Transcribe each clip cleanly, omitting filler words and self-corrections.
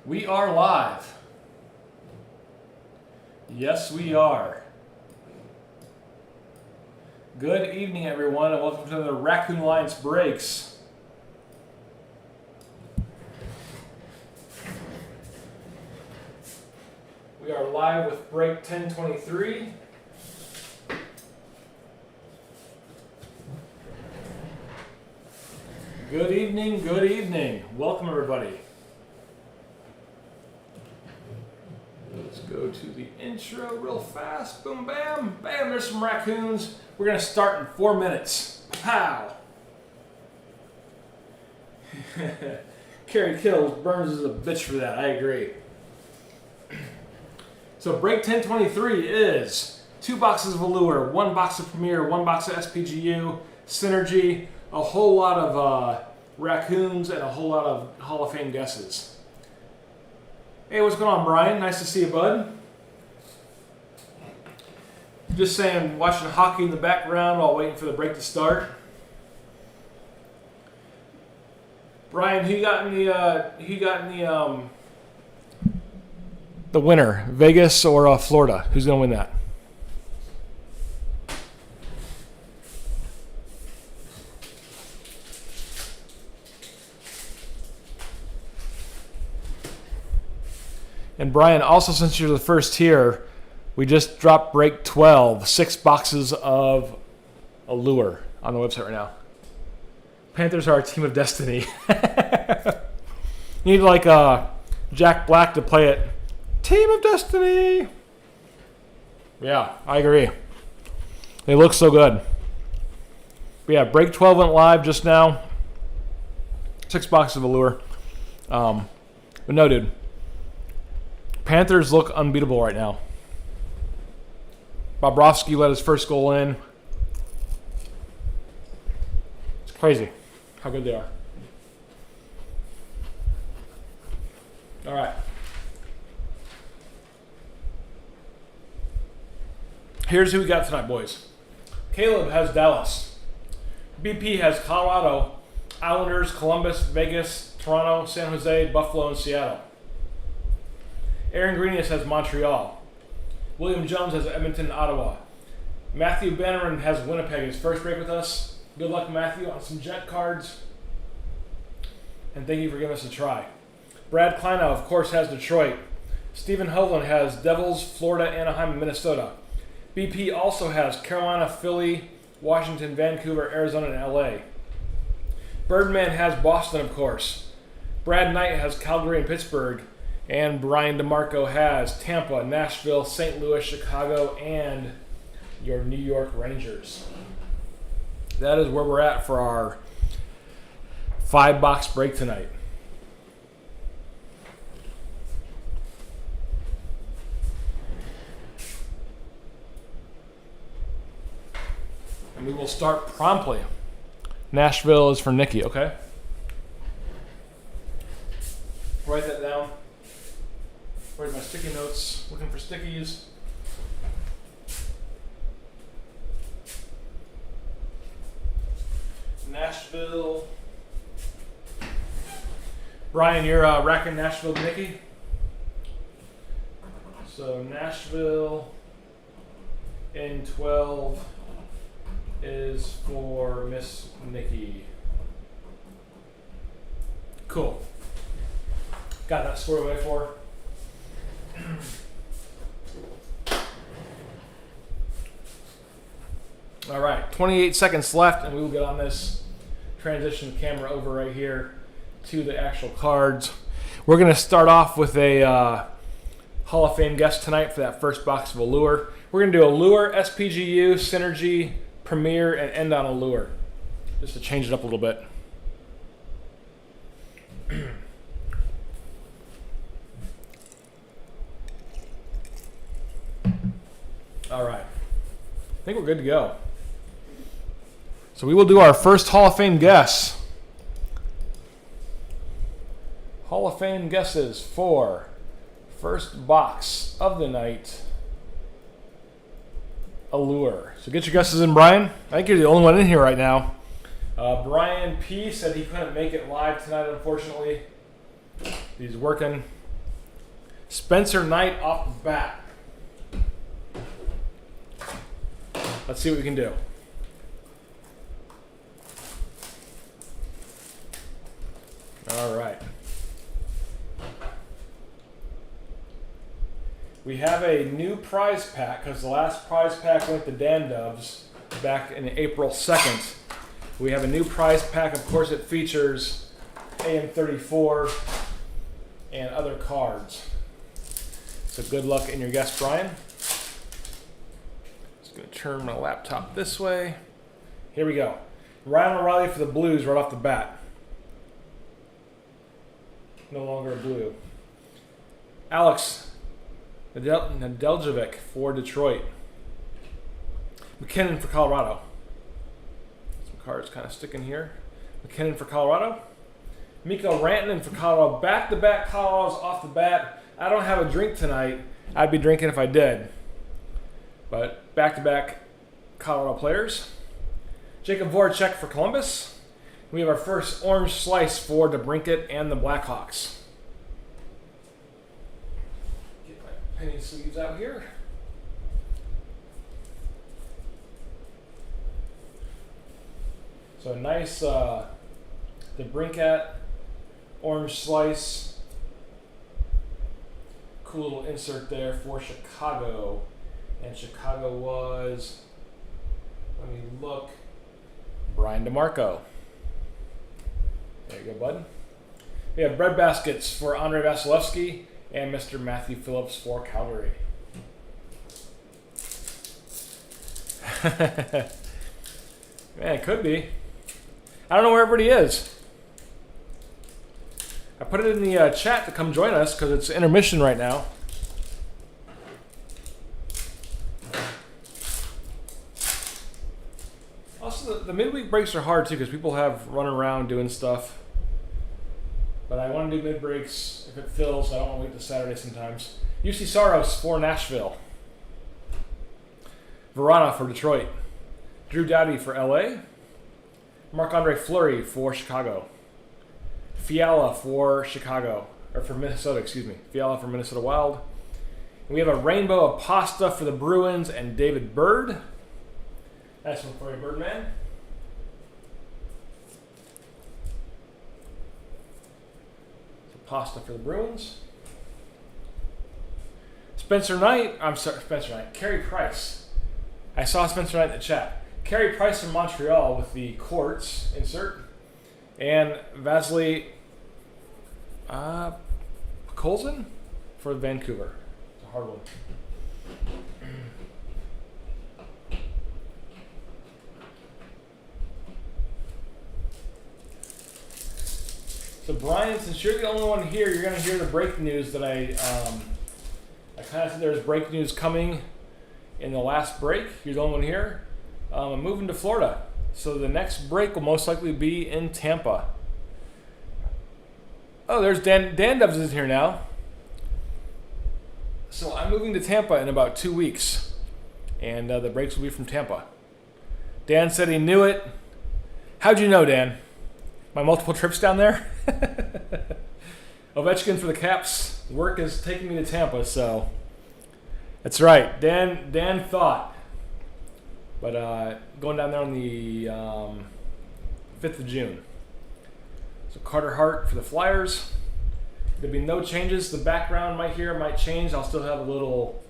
We are live. Yes, we are. Good evening, everyone, and welcome to the Raccoon Alliance Breaks. We are live with break 1023. Good evening, good evening. Welcome, everybody. Let's go to the intro real fast. Boom, bam, bam. There's some raccoons. We're going to start in 4 minutes. Pow! Carry kills. Burns is a bitch for that. I agree. So break 1023 is 2 boxes of Allure, 1 box of Premier, 1 box of SPGU, Synergy, a whole lot of raccoons, and a whole lot of Hall of Fame guesses. Hey, what's going on, Brian? Nice to see you, bud. Just saying, watching hockey in the background while waiting for the break to start. Brian, who you got in the winner? Vegas or Florida? Who's gonna win that? And Brian, also since you're the first here, we just dropped break 12, 6 boxes of Allure on the website right now. Panthers are our team of destiny. You need like Jack Black to play it. Team of destiny. Yeah, I agree. They look so good. But yeah, break 12 went live just now. 6 boxes of Allure. But no, dude. Panthers look unbeatable right now. Bobrovsky let his first goal in. It's crazy how good they are. All right. Here's who we got tonight, boys. Caleb has Dallas. BP has Colorado, Islanders, Columbus, Vegas, Toronto, San Jose, Buffalo, and Seattle. Aaron Greenius has Montreal. William Jones has Edmonton and Ottawa. Matthew Bannerman has Winnipeg, his first break with us. Good luck, Matthew, on some Jet cards. And thank you for giving us a try. Brad Kleinow, of course, has Detroit. Stephen Hovland has Devils, Florida, Anaheim, and Minnesota. BP also has Carolina, Philly, Washington, Vancouver, Arizona, and LA. Birdman has Boston, of course. Brad Knight has Calgary and Pittsburgh. And Brian DeMarco has Tampa, Nashville, St. Louis, Chicago, and your New York Rangers. That is where we're at for our 5-box break tonight. And we will start promptly. Nashville is for Nikki, okay? Write that down. Where's my sticky notes? Looking for stickies. Nashville. Brian, you're racking Nashville, Nikki. So Nashville in 12 is for Miss Nikki. Cool. Got that squared away for her. All right, 28 seconds left, and we will get on this transition camera over right here to the actual cards. We're going to start off with a Hall of Fame guest tonight for that first box of Allure. We're going to do Allure, SPGU, Synergy, Premier, and end on Allure, just to change it up a little bit. All right. I think we're good to go. So we will do our first Hall of Fame guess. Hall of Fame guesses for first box of the night, Allure. So get your guesses in, Brian. I think you're the only one in here right now. Brian P. said he couldn't make it live tonight, unfortunately. He's working. Spencer Knight off the bat. Let's see what we can do. All right. We have a new prize pack because the last prize pack went to Dan Dubs back in April 2nd. We have a new prize pack. Of course, it features AM34 and other cards. So good luck in your guess, Brian. Just going to turn my laptop this way. Here we go. Ryan O'Reilly for the Blues right off the bat. No longer a Blue. Alex Nedeljkovic for Detroit. McKinnon for Colorado. Some cards kind of sticking here. McKinnon for Colorado. Mikko Rantanen for Colorado. Back-to-back Colorados off the bat. I don't have a drink tonight. I'd be drinking if I did. But back-to-back Colorado players. Jacob Voracek for Columbus. We have our first orange slice for DeBrincat and the Blackhawks. Get my penny sleeves out here. So a nice DeBrincat orange slice. Cool little insert there for Chicago. And Chicago was, let me look, Brian DeMarco. There you go, bud. We have bread baskets for Andrei Vasilevsky and Mr. Matthew Phillips for Calgary. Man, it could be. I don't know where everybody is. I put it in the chat to come join us because it's intermission right now. Also, the midweek breaks are hard too because people have run around doing stuff. But I want to do mid breaks if it fills. I don't want to wait till Saturday sometimes. UC Saros for Nashville. Verana for Detroit. Drew Doughty for LA. Marc-Andre Fleury for Chicago. Fiala for Chicago. Or for Minnesota, excuse me. Fiala for Minnesota Wild. And we have a rainbow of pasta for the Bruins and David Bird. Nice one for you, Birdman. So pasta for the Bruins. Spencer Knight. I'm sorry, Spencer Knight. Carey Price. I saw Spencer Knight in the chat. Carey Price from Montreal with the Quartz insert. And Vasily Colson for Vancouver. It's a hard one. So Brian, since you're the only one here, you're going to hear the breaking news that I kind of said there was breaking news coming in the last break. You're the only one here. I'm moving to Florida. So the next break will most likely be in Tampa. Oh, there's Dan Dubs is here now. So I'm moving to Tampa in about 2 weeks. And the breaks will be from Tampa. Dan said he knew it. How'd you know, Dan? My multiple trips down there? Ovechkin for the Caps. Work is taking me to Tampa, so that's right. Dan thought. But going down there on the 5th of June. So Carter Hart for the Flyers. There'll be no changes. The background might change. I'll still have the little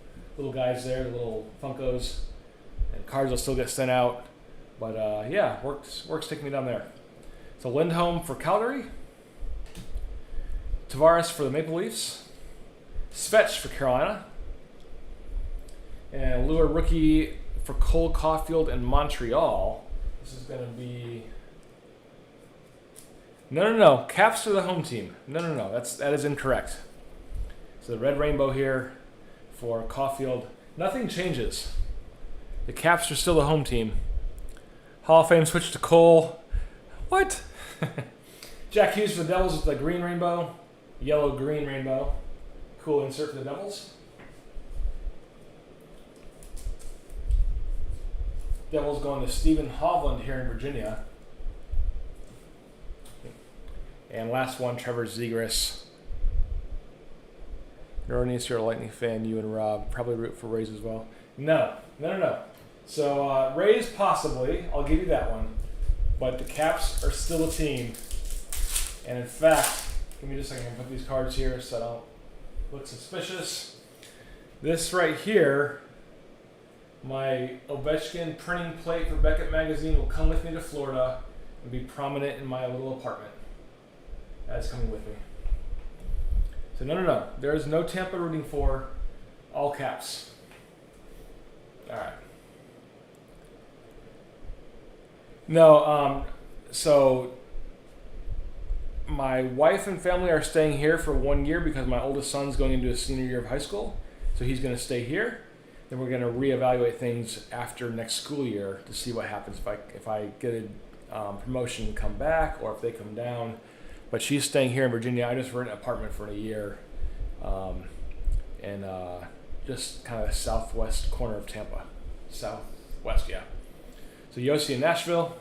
guys there, the little Funkos. And cards will still get sent out. But yeah, work's taking me down there. So Lindholm for Calgary. Tavares for the Maple Leafs. Svetch for Carolina. And Allure rookie for Cole Caulfield and Montreal. This is going to be... No. Caps are the home team. No. That is incorrect. So the red rainbow here for Caulfield. Nothing changes. The Caps are still the home team. Hall of Fame switched to Cole. What? Jack Hughes for the Devils with the green rainbow. Yellow-green rainbow. Cool insert for the Devils. Devils going to Stephen Hovland here in Virginia. And last one, Trevor Zegras. Erroneous, you're a Lightning fan, you and Rob. Probably root for Rays as well. No. So Rays possibly, I'll give you that one. But the Caps are still a team. And in fact, give me just a second, I can put these cards here so I don't look suspicious. This right here, my Ovechkin printing plate for Beckett Magazine will come with me to Florida and be prominent in my little apartment. That's coming with me. So no. There is no Tampa rooting for, all Caps. All right. No, so my wife and family are staying here for 1 year because my oldest son's going into his senior year of high school. So he's going to stay here. Then we're going to reevaluate things after next school year to see what happens if I get a promotion and come back or if they come down. But she's staying here in Virginia. I just rent an apartment for a year, and just kind of the southwest corner of Tampa. Southwest, yeah. So Yossi in Nashville,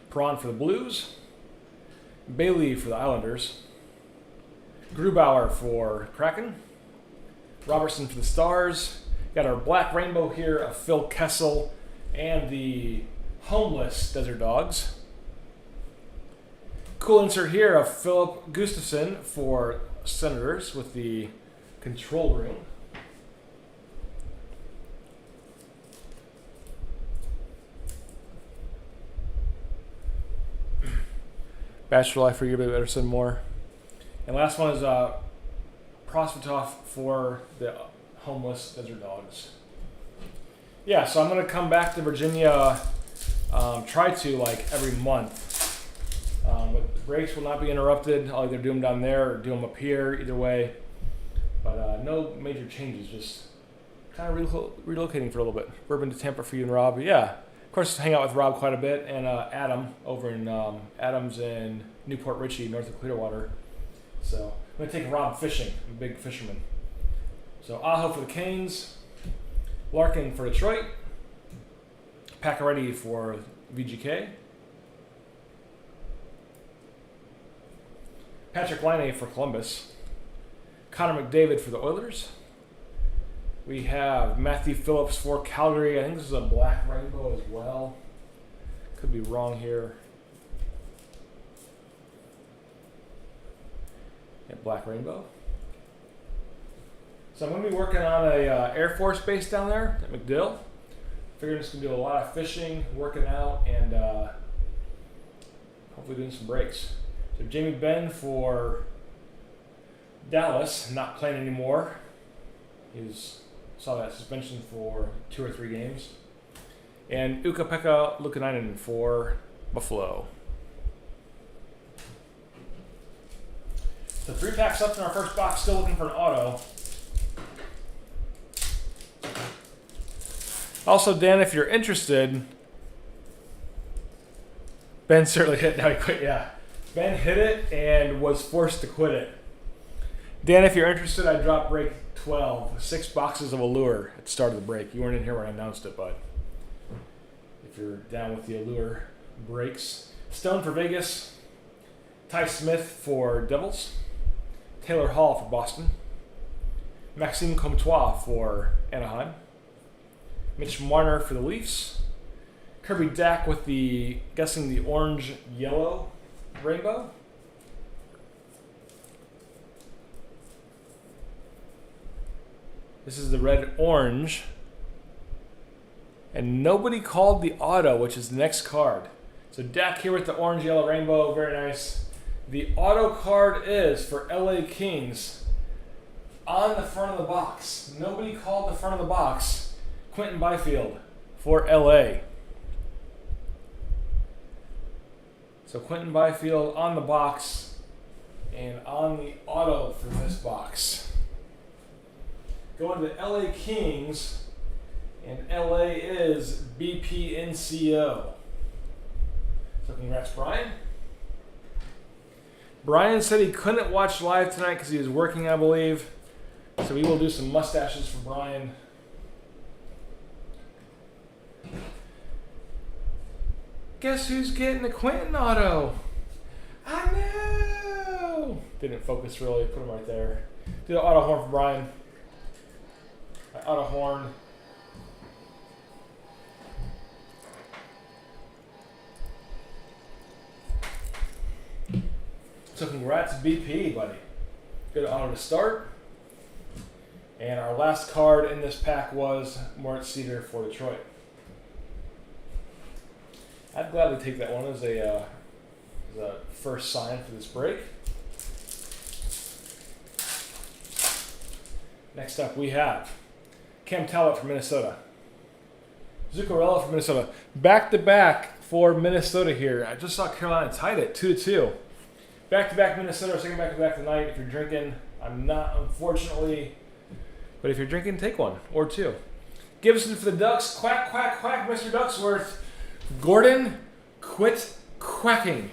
Perron for the Blues, Bailey for the Islanders, Grubauer for Kraken, Robertson for the Stars. Got our black rainbow here of Phil Kessel and the homeless Desert Dogs. Cool insert here of Philip Gustafson for Senators with the control room. Bachelor Life for you, Baby Ederson Moore. And last one is Prosvetov for the homeless Desert Dogs. Yeah, so I'm going to come back to Virginia, try to like every month. But the breaks will not be interrupted. I'll either do them down there or do them up here, either way. But no major changes, just kind of relocating for a little bit. Bourbon to Tampa for you and Rob. Yeah, of course, hang out with Rob quite a bit. And Adam over in Adams in Newport Richey, north of Clearwater. So I'm going to take Rob fishing. I'm a big fisherman. So Aho for the Canes. Larkin for Detroit. Pacioretty for VGK. Patrick Laine for Columbus. Connor McDavid for the Oilers. We have Matthew Phillips for Calgary. I think this is a black rainbow as well. Could be wrong here. Yeah, black rainbow. So I'm going to be working on a Air Force base down there at MacDill. Figuring just going to do a lot of fishing, working out, and hopefully doing some breaks. So Jamie Benn for Dallas, not playing anymore. Saw that suspension for 2 or 3 games. And Ukko-Pekka Luukkonen for Buffalo. So 3 packs left in our first box, still looking for an auto. Also, Dan, if you're interested, Ben certainly hit. Now he quit, yeah. Ben hit it and was forced to quit it. Dan, if you're interested, I dropped break 12. 6 boxes of Allure at the start of the break. You weren't in here when I announced it, but if you're down with the Allure breaks. Stone for Vegas. Ty Smith for Devils. Taylor Hall for Boston. Maxime Comtois for Anaheim. Mitch Marner for the Leafs. Kirby Dack with guessing the orange-yellow rainbow. This is the red-orange. And nobody called the auto, which is the next card. So Dack here with the orange-yellow rainbow. Very nice. The auto card is for LA Kings on the front of the box. Nobody called the front of the box. Quentin Byfield for LA. So Quentin Byfield on the box and on the auto for this box. Going to the LA Kings, and LA is BPNCO. So congrats, Brian. Brian said he couldn't watch live tonight because he was working, I believe. So we will do some mustaches for Brian. Guess who's getting the Quentin auto? I know! Didn't focus really, put him right there. Do the auto horn for Brian. Auto horn. So congrats BP, buddy. Good auto to start. And our last card in this pack was Moritz Cedar for Detroit. I'd gladly take that one as a first sign for this break. Next up we have Cam Talbot from Minnesota. Zuccarello from Minnesota. Back-to-back for Minnesota here. I just saw Carolina tied it 2-2. Back-to-back Minnesota, second back-to-back tonight. If you're drinking, I'm not, unfortunately. But if you're drinking, take one or two. Gibson for the Ducks. Quack, quack, quack, Mr. Ducksworth. Gordon, quit quacking.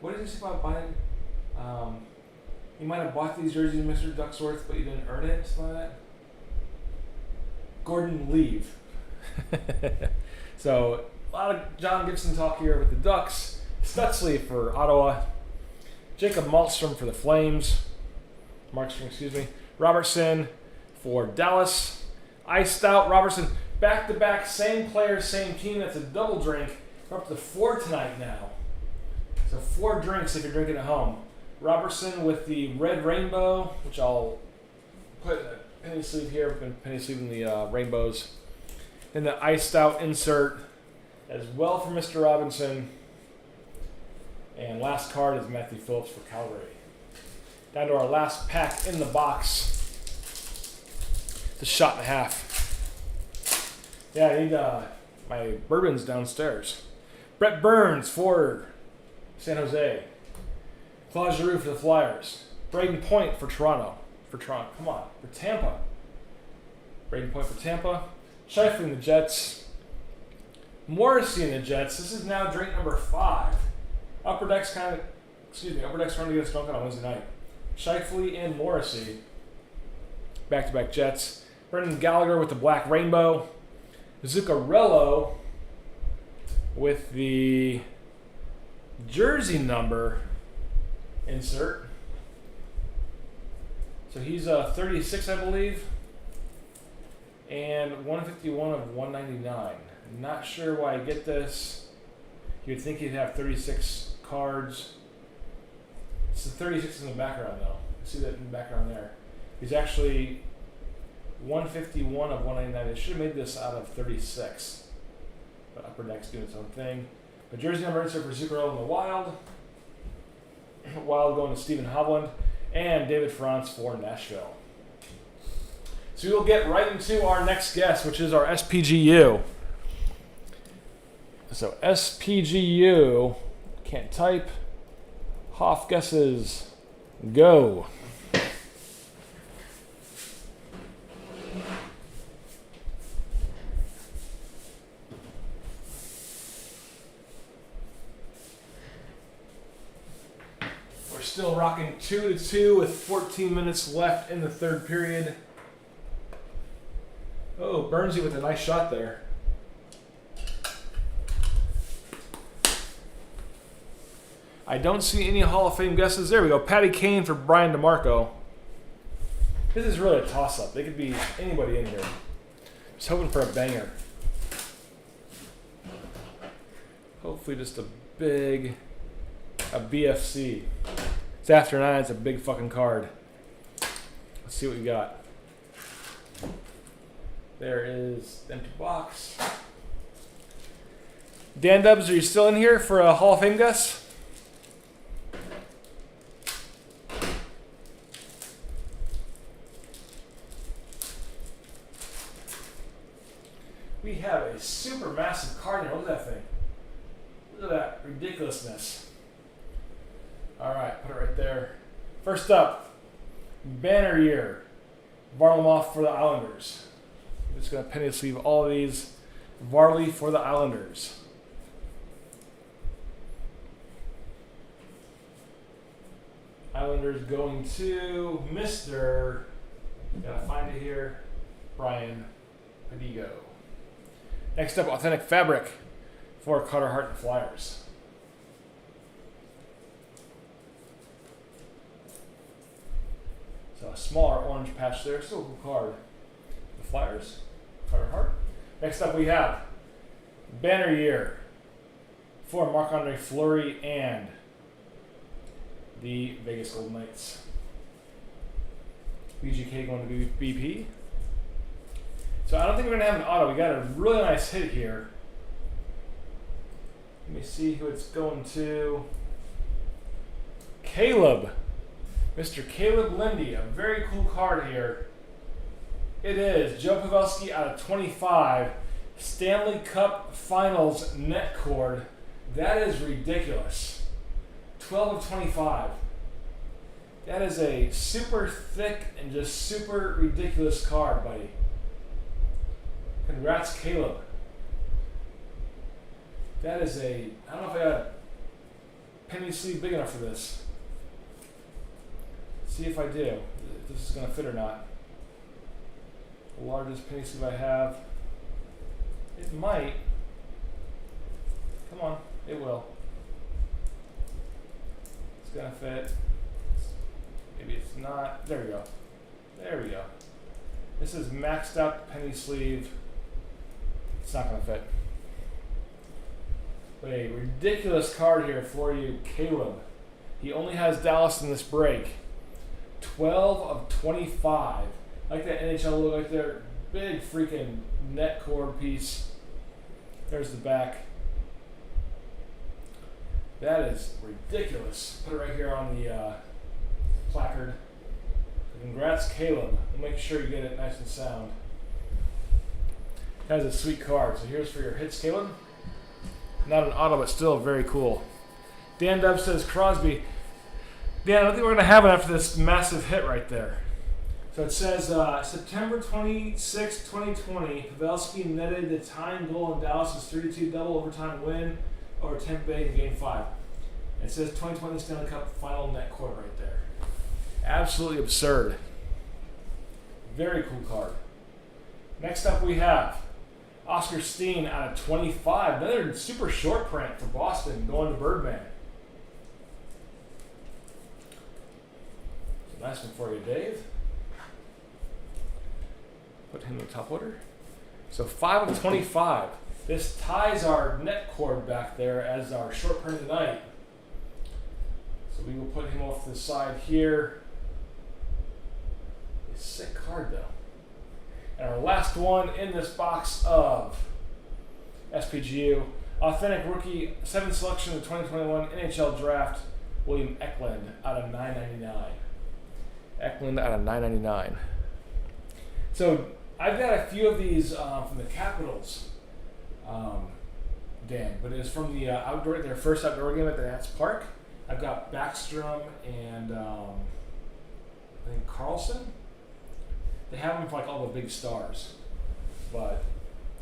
What did you say about buying? You might have bought these jerseys, Mr. Ducksworth, but you didn't earn it, something like that. Gordon, leave. So, a lot of John Gibson talk here with the Ducks. Stutzley for Ottawa. Jacob Markstrom for the Flames. Robertson for Dallas. Iced out Robertson. Back-to-back, same player, same team. That's a double drink. We're up to 4 tonight now. So 4 drinks if you're drinking at home. Robertson with the red rainbow, which I'll put in a penny sleeve here. I've been penny sleeving the rainbows. And the iced out insert as well for Mr. Robinson. And last card is Matthew Phillips for Calgary. Down to our last pack in the box. It's a shot and a half. Yeah, I need my bourbons downstairs. Brett Burns for San Jose. Claude Giroux for the Flyers. Braden Point for Toronto. Come on. For Tampa. Braden Point for Tampa. Scheifele in the Jets. Morrissey in the Jets. This is now drink number 5. Upper Deck's running against Duncan on Wednesday night. Scheifele and Morrissey. Back-to-back Jets. Brendan Gallagher with the black rainbow. Zuccarello with the jersey number insert. So he's 36, I believe. And 151 of 199. Not sure why I get this. You'd think he'd have 36 cards. It's the 36 in the background, though. See that in the background there. He's actually 151 of 199. They should have made this out of 36. But Upper Deck's doing its own thing. But jersey number insert for Zuccarello in the Wild. Wild going to Stephen Hovland. And David Franz for Nashville. So we will get right into our next guest, which is our SPGU. So SPGU, can't type. Hoff guesses, go. We're still rocking 2-2 with 14 minutes left in the third period. Oh, Burnsy with a nice shot there. I don't see any Hall of Fame guesses. There we go. Patty Kane for Brian DeMarco. This is really a toss-up. They could be anybody in here. Just hoping for a banger. Hopefully just a BFC. It's after 9. It's a big fucking card. Let's see what we got. There is the empty box. Dan Dubs, are you still in here for a Hall of Fame guess? We have a super massive card here. Look at that thing. Look at that ridiculousness. All right, put it right there. First up, banner year. Varlamov for the Islanders. I'm just going to penny sleeve all of these. Varley for the Islanders. Islanders going to Mr. Gotta find it here. Brian Padigo. Next up, authentic fabric for Carter Hart and Flyers. So a smaller orange patch there, still a cool card. The Flyers, Carter Hart. Next up we have banner year for Marc-Andre Fleury and the Vegas Golden Knights. BGK going to be BP. So I don't think we're going to have an auto. We got a really nice hit here. Let me see who it's going to. Caleb. Mr. Caleb Lindy. A very cool card here. It is Joe Pavelski out of 25. Stanley Cup Finals net cord. That is ridiculous. 12 of 25. That is a super thick and just super ridiculous card, buddy. Congrats, Caleb. That is a, I don't know if I got a penny sleeve big enough for this. See if I do, if this is going to fit or not. The largest penny sleeve I have. It might. Come on, it will. It's going to fit. Maybe it's not. There we go. There we go. This is maxed out penny sleeve. It's not going to fit. But a ridiculous card here for you, Caleb. He only has Dallas in this break. 12 of 25. I like that NHL look right there. Big freaking net cord piece. There's the back. That is ridiculous. Put it right here on the placard. Congrats, Caleb. We'll make sure you get it nice and sound. That is a sweet card. So here's for your hits, Caleb. Not an auto, but still very cool. Dan Dub says Crosby. Dan, I don't think we're going to have it after this massive hit right there. So it says September 26, 2020, Pavelski netted the tying goal in Dallas' 3-2 double overtime win over Tampa Bay in Game 5. It says 2020 Stanley Cup final net cord right there. Absolutely absurd. Very cool card. Next up we have Oscar Steen out of 25. Another super short print for Boston going to Birdman. So nice one for you, Dave. Put him in the top order. So 5 of 25. This ties our net cord back there as our short print of the night. So we will put him off to the side here. A sick card though. And our last one in this box of SPGU, authentic rookie 7th selection of the 2021 NHL draft, William Eklund out of 999. Eklund out of 999. So I've got a few of these from the Capitals, Dan, but it's from the their first outdoor game at the Nats Park. I've got Backstrom and I think Carlson. They have them for like all the big stars, but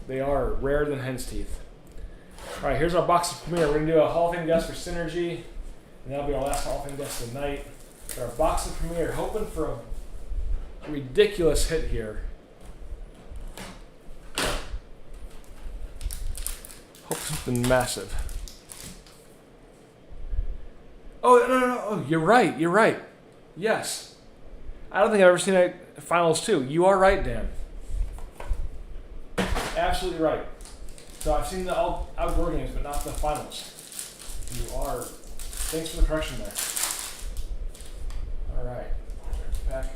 they are rarer than hen's teeth. All right, here's our box of Premier. We're going to do a Hall of Fame guess for Synergy, and that'll be our last Hall of Fame guess of the night. So our box of Premier, hoping for a ridiculous hit here. Hope something massive. Oh, no. Oh, you're right. Yes. I don't think I've ever seen a finals too. You are right, Dan. Absolutely right. So I've seen the outdoor games, but not the finals. You are. Thanks for the correction there. All right. Back.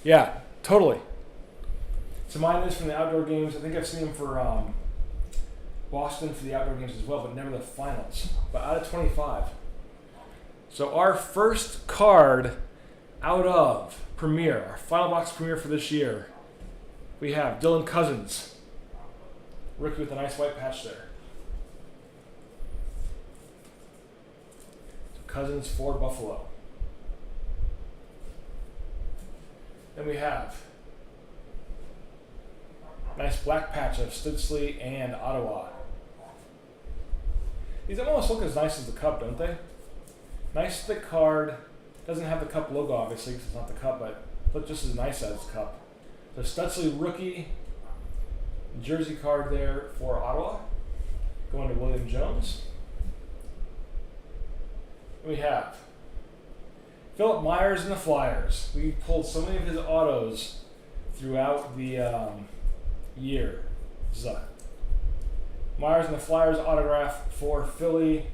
Yeah, totally. So mine is from the outdoor games. I think I've seen them for Boston for the outdoor games as well, but never the finals. But out of 25. So our first card out of Premier, our final box Premier for this year, we have Dylan Cousins. Rookie with a nice white patch there. So Cousins for Buffalo. Then we have nice black patch of Stützle and Ottawa. These almost look as nice as the cup, don't they? Nice thick card. Doesn't have the cup logo, obviously, because it's not the cup, but look just as nice as the cup. So Stützle rookie jersey card there for Ottawa. Going to William Jones. We have Philip Myers and the Flyers. We pulled so many of his autos throughout the year. Myers and the Flyers autograph for Philly.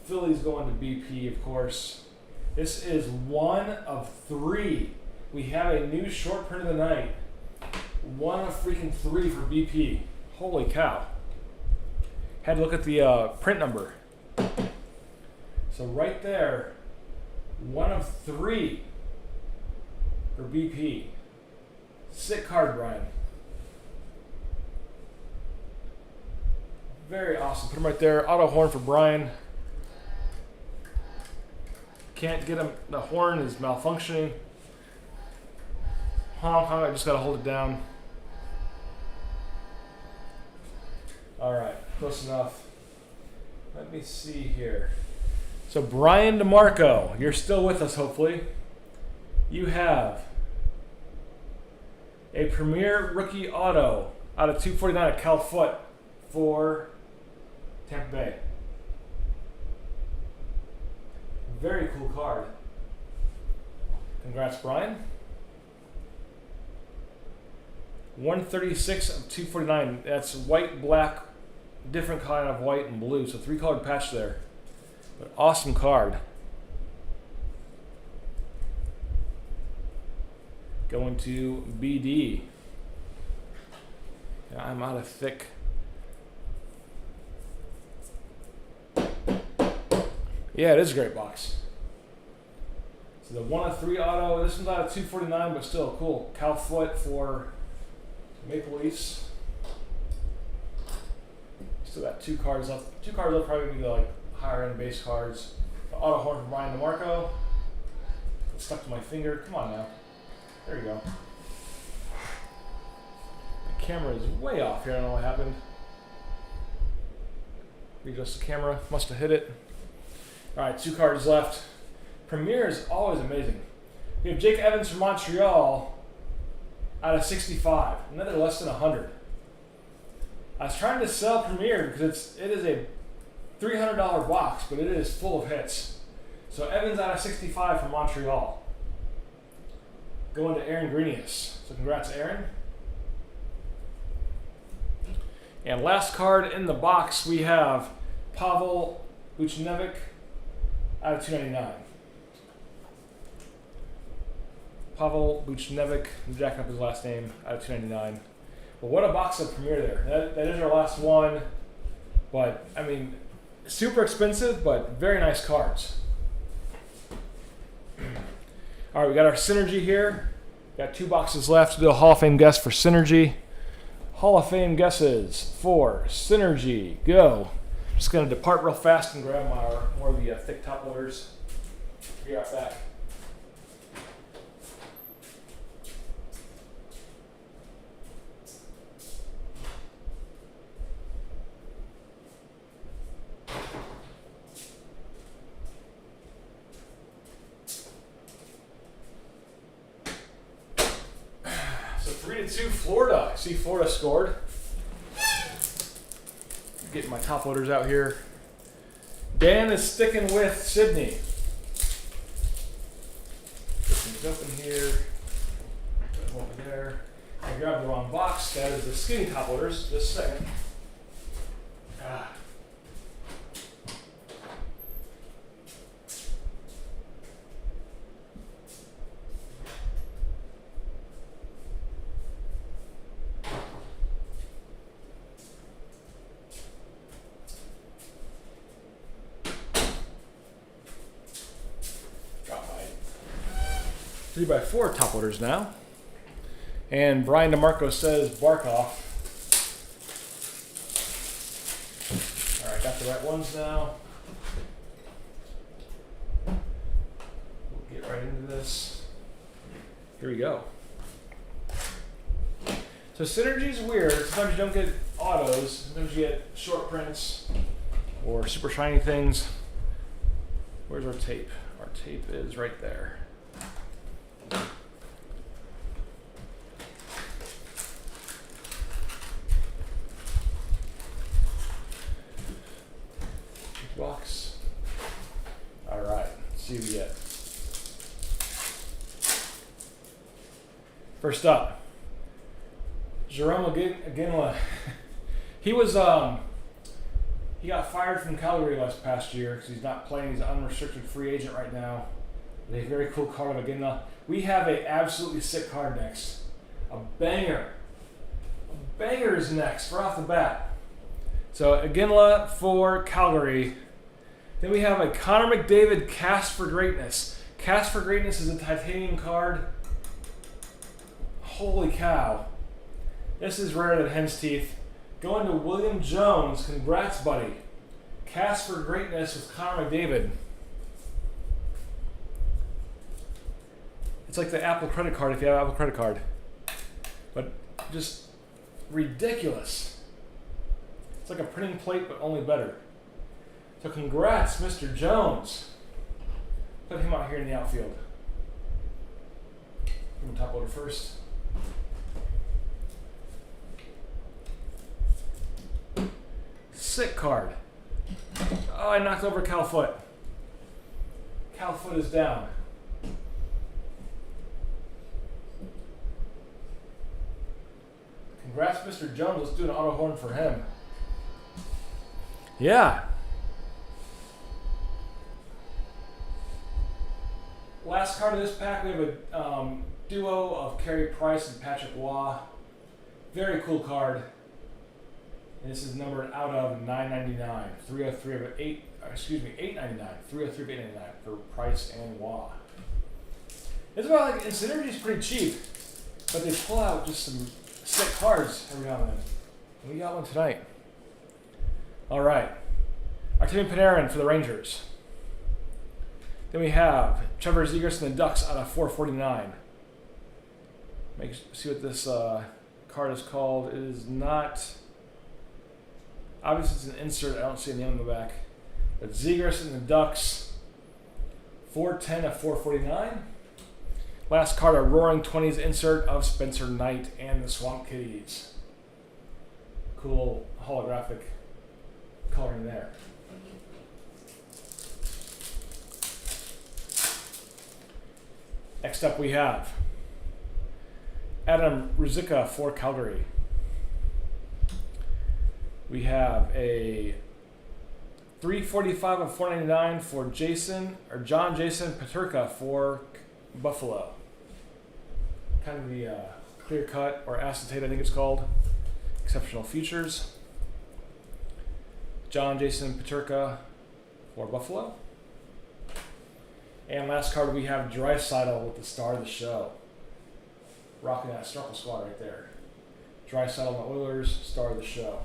Philly's going to BP, of course. This is 1 of 3. We have a new short print of the night. 1 of freaking 3 for BP. Holy cow. Had to look at the print number. So right there, 1 of 3 for BP. Sick card, Brian. Very awesome. Put him right there. Auto horn for Brian. Can't get him. The horn is malfunctioning. Honk, honk. I just got to hold it down. All right. Close enough. Let me see here. So Brian DeMarco, you're still with us, hopefully. You have a Premier Rookie Auto out of 249 at Cal Foot for Tampa Bay. Very cool card. Congrats, Brian. 136 of 249. That's white, black, different kind of white and blue. So 3-colored patch there. But awesome card. Going to BD. Yeah, I'm out of thick. Yeah, it is a great box. So the 1 of 3 auto. This one's out of 249, but still cool. Cal Foot for Maple Leafs. Still got 2 cards left. 2 cards left, probably be like higher end base cards. The auto horn for Brian DeMarco. It's stuck to my finger. Come on now. There you go. The camera is way off here. I don't know what happened. Readjust the camera. Must have hit it. All right, 2 cards left. Premier is always amazing. We have Jake Evans from Montreal out of 65. Another less than 100. I was trying to sell Premier because it is a $300 box, but it is full of hits. So Evans out of 65 from Montreal. Going to Aaron Greenius. So congrats, Aaron. And last card in the box, we have Pavel Buchnevich out of 299. Pavel Buchnevich, I'm jacking up his last name, out of 299. But what a box of Premier there. That is our last one. But, I mean, super expensive, but very nice cards. All right, we got our Synergy here. Got 2 boxes left to do a Hall of Fame guess for Synergy. Hall of Fame guesses for Synergy. Go. Just going to depart real fast and grab more of the thick top loaders. Be right back. So 3-2 Florida. I see Florida scored. Getting my top loaders out here. Dan is sticking with Sydney. Put things up in here. Put them over there. I grabbed the wrong box. That is the skinny top loaders. Just a second. Drop by 3x4 top loaders now. And Brian DeMarco says Barkov. All right, got the right ones now. We'll get right into this. Here we go. So Synergy's weird. Sometimes you don't get autos. Sometimes you get short prints or super shiny things. Where's our tape? Our tape is right there. Box. All right, let's see what we get. First up, Jerome Aginla. He was he got fired from Calgary last past year because he's not playing. He's an unrestricted free agent right now. A very cool card of Aginla. We have a absolutely sick card next. A banger. A banger is next, right off the bat. So Aginla for Calgary. Then we have a Connor McDavid Cast for Greatness. Cast for Greatness is a titanium card. Holy cow. This is rarer than hen's teeth. Going to William Jones. Congrats, buddy. Cast for Greatness with Connor McDavid. It's like the Apple credit card if you have an Apple credit card. But just ridiculous. It's like a printing plate, but only better. So congrats, Mr. Jones. Put him out here in the outfield. I'm top loader first. Sick card. Oh, I knocked over Cal Foot. Cal Foot is down. Congrats, Mr. Jones. Let's do an auto horn for him. Yeah. Last card of this pack, we have a duo of Carey Price and Patrick Waugh. Very cool card. And this is numbered out of 999, 303 of 8. Excuse me, 899, 303 of 899 for Price and Waugh. It's about like, and Synergy is pretty cheap, but they pull out just some sick cards every now and then. And we got one tonight. All right, Artemi Panarin for the Rangers. Then we have Trevor Zegras and the Ducks out of 449. See what this card is called. It is not. Obviously, it's an insert. I don't see a name on the back. But Zegras and the Ducks, 410 of 449. Last card, a Roaring 20s insert of Spencer Knight and the Swamp Kitties. Cool holographic coloring there. Next up, we have Adam Ruzicka for Calgary. We have a 345 of 499 for John Jason Peterka for Buffalo. Kind of the clear cut or acetate, I think it's called. Exceptional features. John Jason Peterka for Buffalo. And last card, we have Draisaitl with the star of the show. Rocking that Snorkel Squad right there. Draisaitl and the Oilers, star of the show.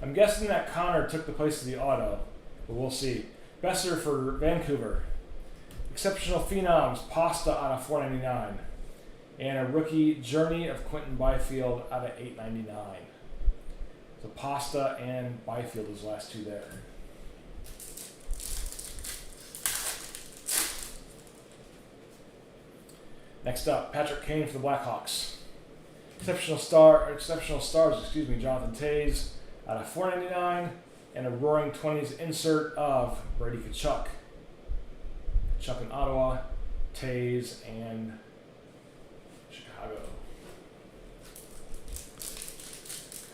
I'm guessing that Connor took the place of the auto, but we'll see. Besser for Vancouver. Exceptional Phenoms, Pasta out of 499. And a rookie Journey of Quentin Byfield out of 899. So Pasta and Byfield is the last two there. Next up, Patrick Kane for the Blackhawks. Exceptional stars, Jonathan Toews out of 499, and a Roaring 20s insert of Brady Tkachuk. Tkachuk in Ottawa, Toews, and Chicago.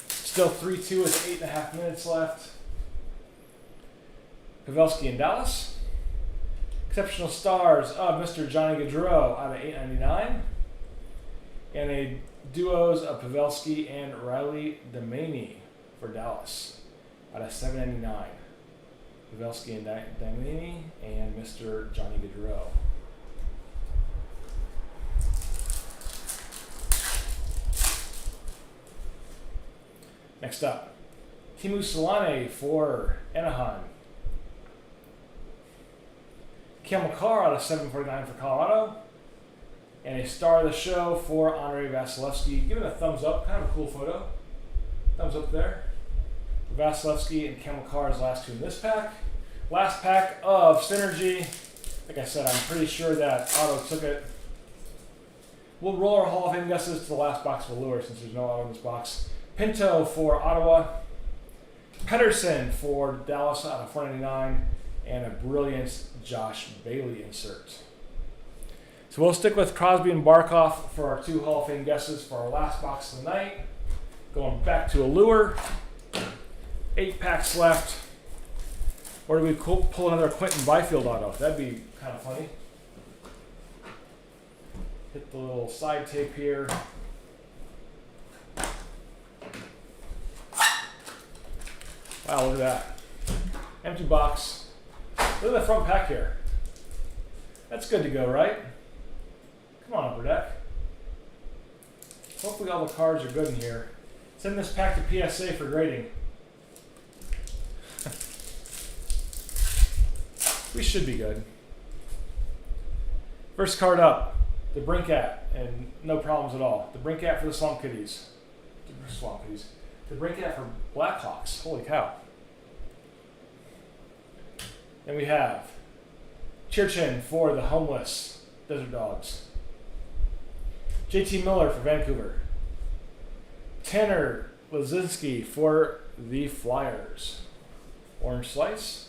Still 3-2 with 8.5 minutes left. Pavelski in Dallas. Exceptional stars of Mr. Johnny Gaudreau out of 899. And a duos of Pavelski and Riley Domingue for Dallas out of 799. Pavelski and Domingue and Mr. Johnny Gaudreau. Next up, Timu Solane for Anaheim. Cale Makar out of 749 for Colorado. And a star of the show for Andrei Vasilevsky. Give it a thumbs up. Kind of a cool photo. Thumbs up there. Vasilevsky and Cale Makar's last two in this pack. Last pack of Synergy. Like I said, I'm pretty sure that Auto took it. We'll roll our Hall of Fame guesses to the last box of Allure since there's no Auto in this box. Pinto for Ottawa. Pedersen for Dallas out of 499. and a brilliant Josh Bailey insert. So we'll stick with Crosby and Barkov for our 2 Hall of Fame guesses for our last box of the night. Going back to Allure. 8 packs left. Or do we pull another Quentin Byfield auto? That'd be kind of funny. Hit the little side tape here. Wow, look at that. Empty box. Look at the front pack here. That's good to go, right? Come on, Upper Deck. Hopefully all the cards are good in here. Send this pack to PSA for grading. We should be good. First card up, the Brinkat, and no problems at all. The Brinkat for the Swamp Kitties. The Brinkat for Blackhawks. Holy cow. Then we have Chirchin for the Homeless Desert Dogs. JT Miller for Vancouver. Tanner Lazinski for the Flyers. Orange Slice.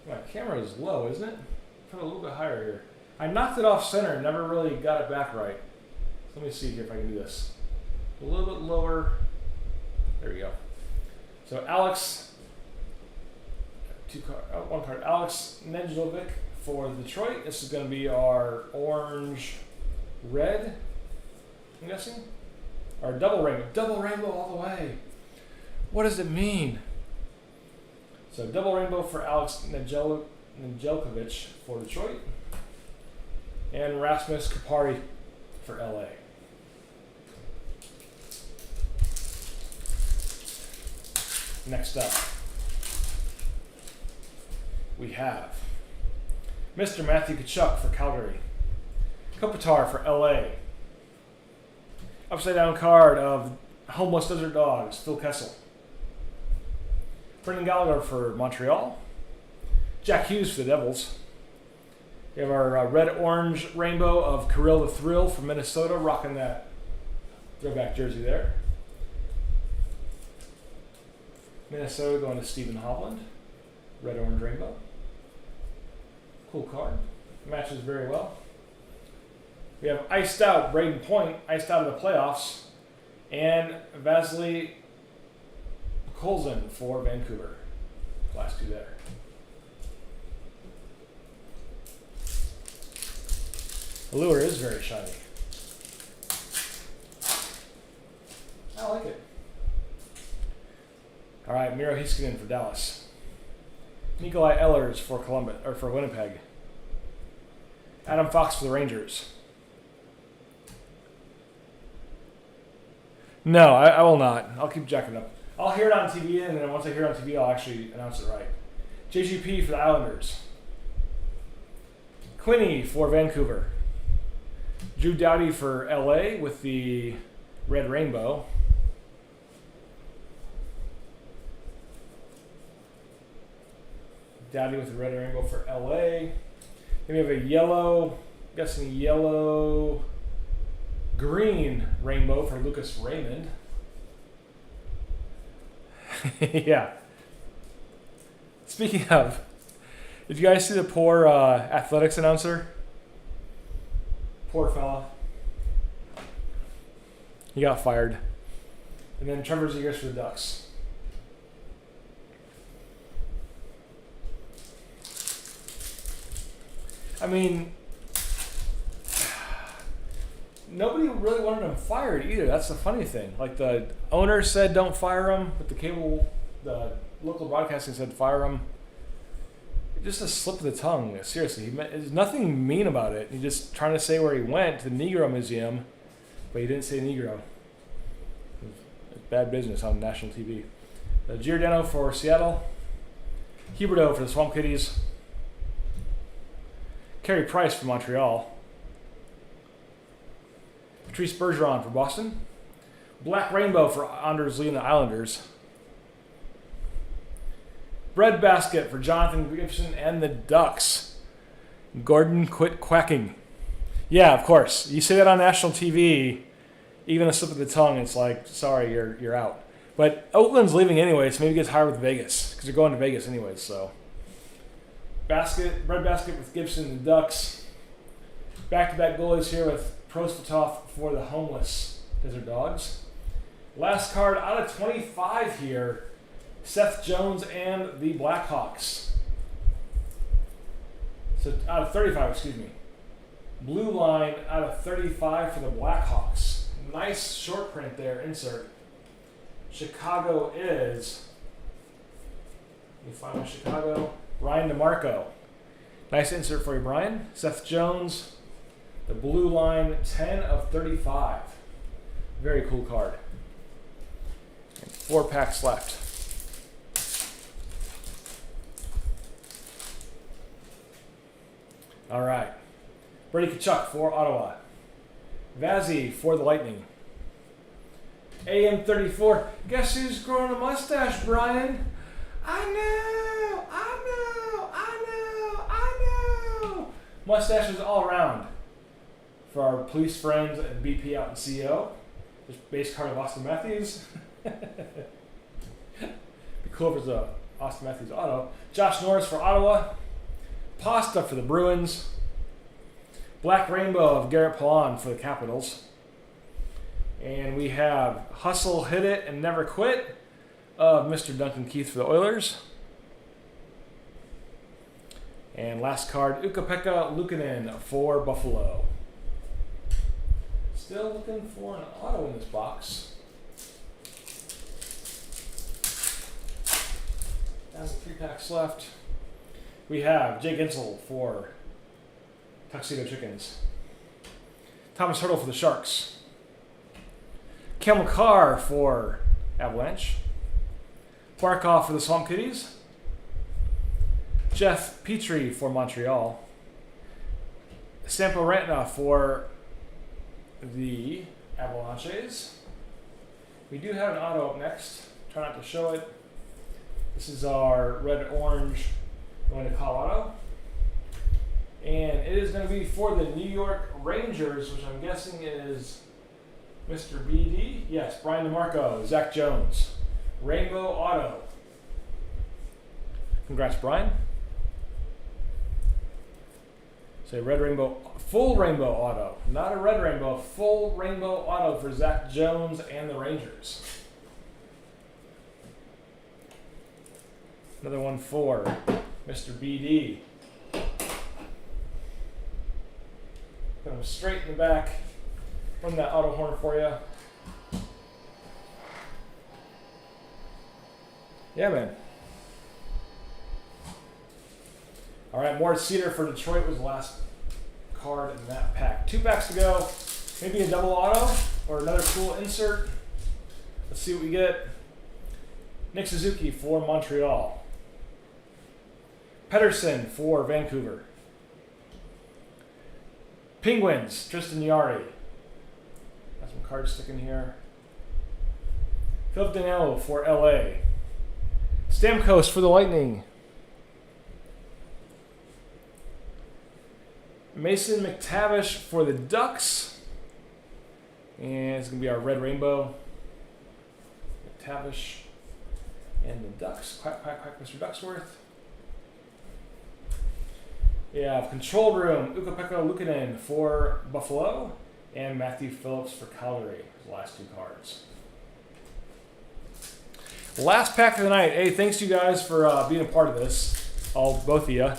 My camera is low, isn't it? Put it a little bit higher here. I knocked it off center and never really got it back right. So let me see here if I can do this. A little bit lower. There we go. So Alex, one card. Alex Nedeljkovic for Detroit. This is going to be our orange red, I'm guessing. Or double rainbow. Double rainbow all the way. What does it mean? So double rainbow for Alex Nedeljkovic for Detroit. And Rasmus Kupari for LA. Next up, we have Mr. Matthew Tkachuk for Calgary. Kopitar for LA. Upside down card of Homeless Desert Dogs, Phil Kessel. Brendan Gallagher for Montreal. Jack Hughes for the Devils. We have our red-orange rainbow of Kirill the Thrill from Minnesota, rocking that throwback jersey there. Minnesota going to Stephen Hovland. Red-orange rainbow. Cool card. Matches very well. We have iced out Braden Point, iced out of the playoffs, and Vasily Colson for Vancouver. Last 2 there. Allure is very shiny. I like it. All right, Miro Heiskanen for Dallas. Nikolai Ehlers for Columbus or for Winnipeg. Adam Fox for the Rangers. No, I will not. I'll keep jacking up. I'll hear it on TV, and then once I hear it on TV, I'll actually announce it right. JGP for the Islanders. Quinney for Vancouver. Drew Doughty for LA with the red rainbow. Doughty with the red rainbow for LA. Then we have a yellow, I'm guessing yellow, green rainbow for Lucas Raymond. Yeah. Speaking of, did you guys see the poor athletics announcer? Poor fella. He got fired. And then Trevor Zegers for the Ducks. I mean, nobody really wanted him fired either. That's the funny thing. Like the owner said don't fire him, but the local broadcasting said fire him. Just a slip of the tongue. Seriously, there's nothing mean about it. He's just trying to say where he went to the Negro Museum, but he didn't say Negro. It's bad business on national TV. Giordano for Seattle. Huberdeau for the Swamp Kitties. Carey Price for Montreal. Patrice Bergeron for Boston. Black Rainbow for Anders Lee and the Islanders. Bread Basket for Jonathan Gibson and the Ducks. Gordon quit quacking. Yeah, of course. You say that on national TV, even a slip of the tongue, it's like, sorry, you're out. But Oakland's leaving anyway, so maybe he gets hired with Vegas because they're going to Vegas anyway. So, bread basket with Gibson and the Ducks. Back-to-back goalies here with Prostotov for the homeless Desert Dogs. Last card out of 25 here, Seth Jones and the Blackhawks. So out of 35, excuse me. Blue line out of 35 for the Blackhawks. Nice short print there, insert. Chicago is, let me find my Chicago, Ryan DeMarco. Nice insert for you, Brian. Seth Jones, the blue line, 10 of 35. Very cool card. And 4 packs left. All right. Brady Tkachuk for Ottawa. Vazzy for the Lightning. AM34. Guess who's growing a mustache, Brian? I know. Mustaches all around. For our police friends and BP out in CO. There's base card of Austin Matthews. Be cool if it was a Austin Matthews auto. Josh Norris for Ottawa. Pasta for the Bruins. Black Rainbow of Garrett Palan for the Capitals. And we have Hustle, Hit It, and Never Quit of Mr. Duncan Keith for the Oilers. And last card, Ukko-Pekka Luukkonen for Buffalo. Still looking for an auto in this box. Down to 3 packs left. We have Jay Gensel for Tuxedo Chickens. Thomas Hurdle for the Sharks. Camel Carr for Avalanche. Barkov for the Swamp Kitties. Jeff Petrie for Montreal. Sampo Rantna for the Avalanches. We do have an auto up next. Try not to show it. This is our red-orange going to Colorado. And it is going to be for the New York Rangers, which I'm guessing is Mr. BD. Yes, Brian DeMarco, Zach Jones. Rainbow Auto. Congrats, Brian. Say red rainbow, full rainbow auto. Not a red rainbow, full rainbow auto for Zach Jones and the Rangers. Another one for Mr. BD. Put him straight in the back. Run that auto horn for you. Yeah, man. All right, Morris Cedar for Detroit was the last card in that pack. 2 packs to go. Maybe a double auto or another cool insert. Let's see what we get. Nick Suzuki for Montreal. Pedersen for Vancouver. Penguins, Tristan Yari. Got some cards sticking here. Philip Danault for LA. Stamkos for the Lightning. Mason McTavish for the Ducks. And it's going to be our red rainbow. McTavish and the Ducks. Quack, quack, quack, Mr. Ducksworth. We have Control Room, Ukko-Pekka Luukkonen for Buffalo, and Matthew Phillips for Calgary. The last 2 cards. Last pack of the night. Hey, thanks to you guys for being a part of this. Both of you.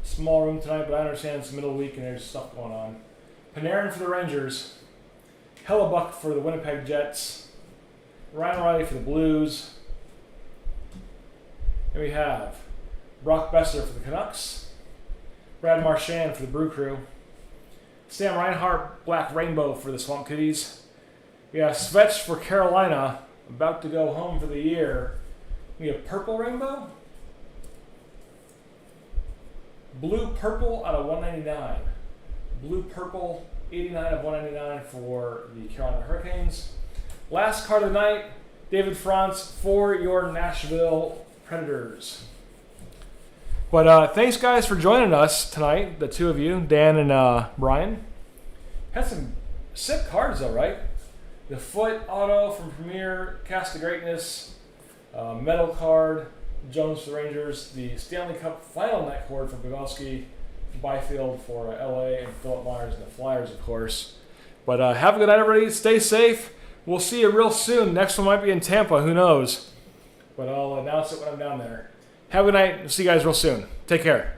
Small room tonight, but I understand it's the middle of the week and there's stuff going on. Panarin for the Rangers. Hellebuck for the Winnipeg Jets. Ryan O'Reilly for the Blues. And we have Brock Besser for the Canucks. Brad Marchand for the Brew Crew. Sam Reinhart, Black Rainbow for the Swamp Kitties. We have Svetch for Carolina, about to go home for the year. We have Purple Rainbow. Blue Purple out of 199. Blue Purple, 89 of 199 for the Carolina Hurricanes. Last card of the night, David Franz for your Nashville Predators. But thanks, guys, for joining us tonight, the 2 of you, Dan and Brian. Had some Sick cards though, right? The Foot auto from Premier, Cast of Greatness, metal card, Jones for the Rangers, the Stanley Cup final net cord for Pavelski, Byfield for LA, and Philip Myers and the Flyers, of course. But have a good night, everybody. Stay safe. We'll see you real soon. Next one might be in Tampa. Who knows? But I'll announce it when I'm down there. Have a good night. See you guys real soon. Take care.